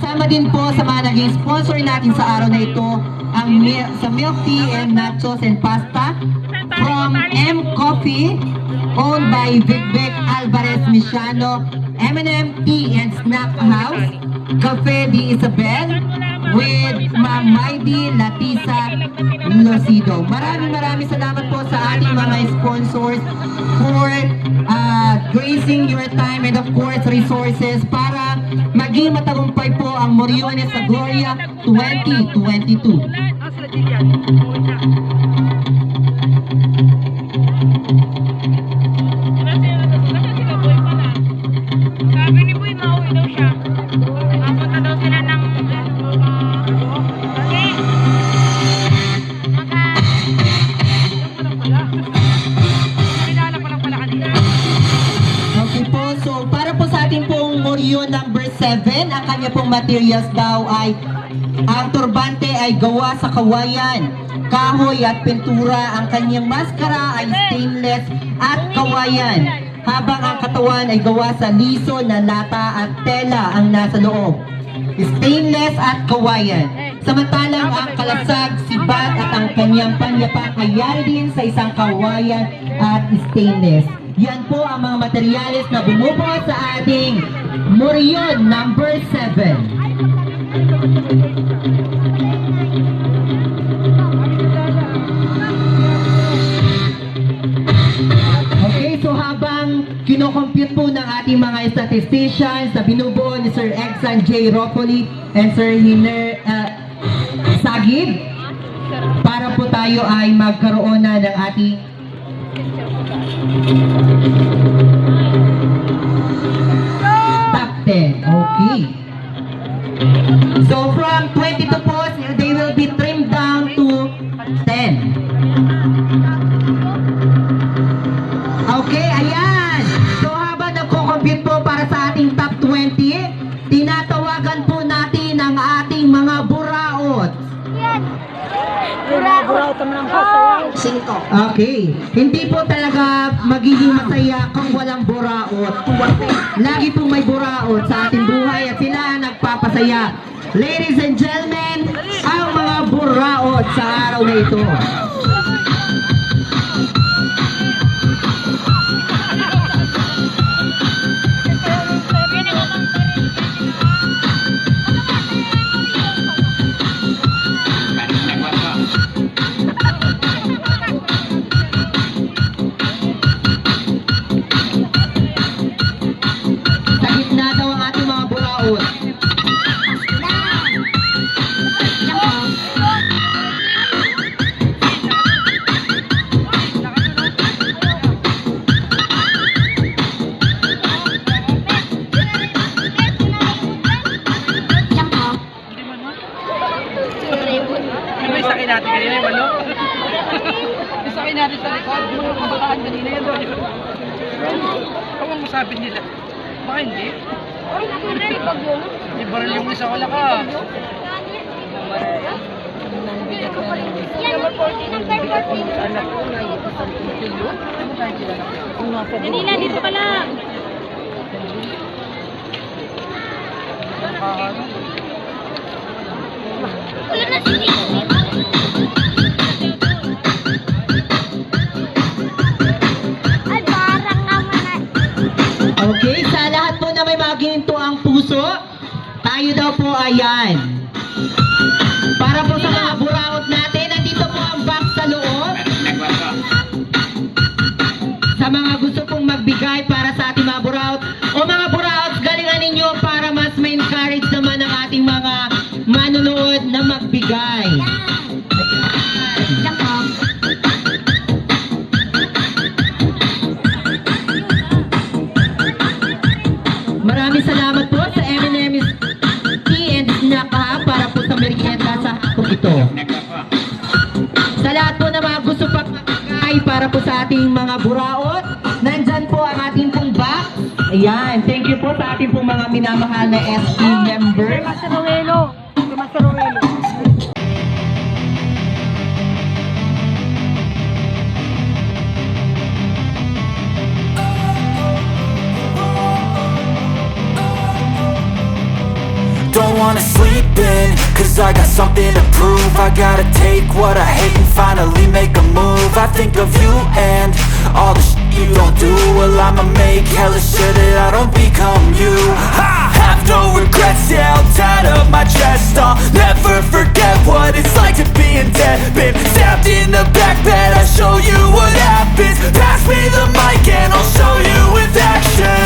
Kasama din po sa mga naging sponsor natin sa araw na ito ang sa milk tea and nachos and pasta from M Coffee, owned by Vicbec Alvarez Misiano, M&M Tea and Snack House, Cafe de Isabel, with Ma'am Maidi Latisa Lucido. Maraming salamat po sa ating mga sponsors for gracing your time and of course resources para maging matagumpay po ang Moriones sa Gloria 2022. Sabi ni Boy, mauwi daw siya. Mapunta daw sila ng Okay po, so para po sa ating pong Morion number 7, ang kanya pong materials daw ay ang turbante ay gawa sa kawayan, kahoy at pintura. Ang kanyang maskara ay stainless at kawayan, habang ang katawan ay gawa sa liso na lata at tela ang nasa loob. Stainless at kawayan. Samantalang ang kalasag, sibat at ang kanyang panyapak ay yari din sa isang kawayan at stainless. Yan po ang mga materyales na bumubuo sa ating Morion number 7. Okay, so habang kinocompute po ng ating mga statisticians na binubuo ni Sir Exan J. Ropoli and Sir Hiner Sagib, para po tayo ay magkaroon na ng ating top 10. Okay. So from 22 po, they will be trimmed down to 10. Okay, ayan. So habang nagko-compute po para sa ating top 20, tinatawagan po natin ang ating mga buraot. buraot naman ang pasaya. 5. Okay. Hindi po talaga magiging masaya kung walang buraot. Lagi pong may buraot sa ating buhay at sila ang nagpapasaya. Ladies and gentlemen, ang mga buraot sa araw na ito. Sa gitna daw ang ating mga buraot. May sakay natin kanina yung manok. May sakay natin sa likod. Mga kabataan kanina yun doon. Huwag mong masabi nila. Baka hindi. Di ba rin yung isa wala ka? Kanina dito pa lang. Wala na sila. Ay, parang naman. Okay, sa lahat po na may maginto ang puso, tayo daw po ayan. Para po sa mga buraot natin, nandito po ang box sa loob. Sa mga gusto pong magbigay para sa ating mga buraot, o mga buraot, galingan ninyo para mas may encourage naman ang ating mga manunood na magbigay. Maraming salamat po sa M&M Tea and Snack Hub para po sa merienda sa hapong ito. Sa lahat po na mga gusto pang magbigay para po sa ating mga buraot, nandyan po ang ating pong box. Ayan, thank you po sa ating pong mga minamahal na ST member. Masarowelo. Masarowelo. Don't wanna sleep in, cause I got something to prove. I gotta take what I hate and finally make a move. I think of you and all the shit you don't do. Well, I'ma make hella sure that I don't become you. I have no regrets, yeah, I'll tie up my chest. I'll never forget what it's like to be in debt. Been stabbed in the back bed, I'll show you what happens. Pass me the mic and I'll show you with action.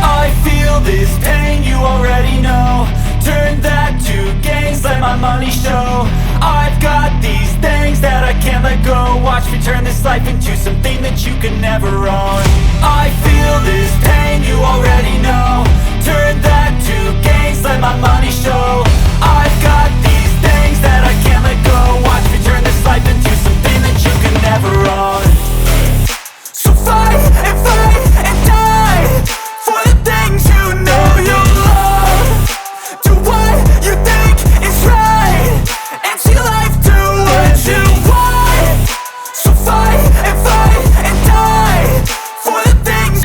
I feel this pain, you already know. Turn that to gains, let my money show. I've got these things that I can't let go. Watch me turn this life into something that you can never own. I feel this pain, you already know. Turn that to gains, let my money show. I've got these things that I can't let go. Watch me turn this life into something that you can never own. So fight and die for the things you know you love. Do what you think is right, and see life do what you want. So fight and die for the things.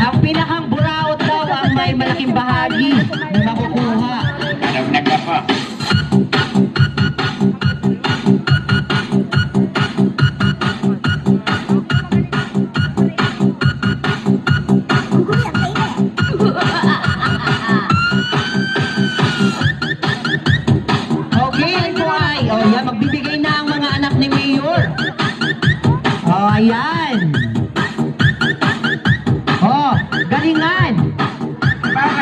Ang pinakang buraot daw ang may malaking bahagi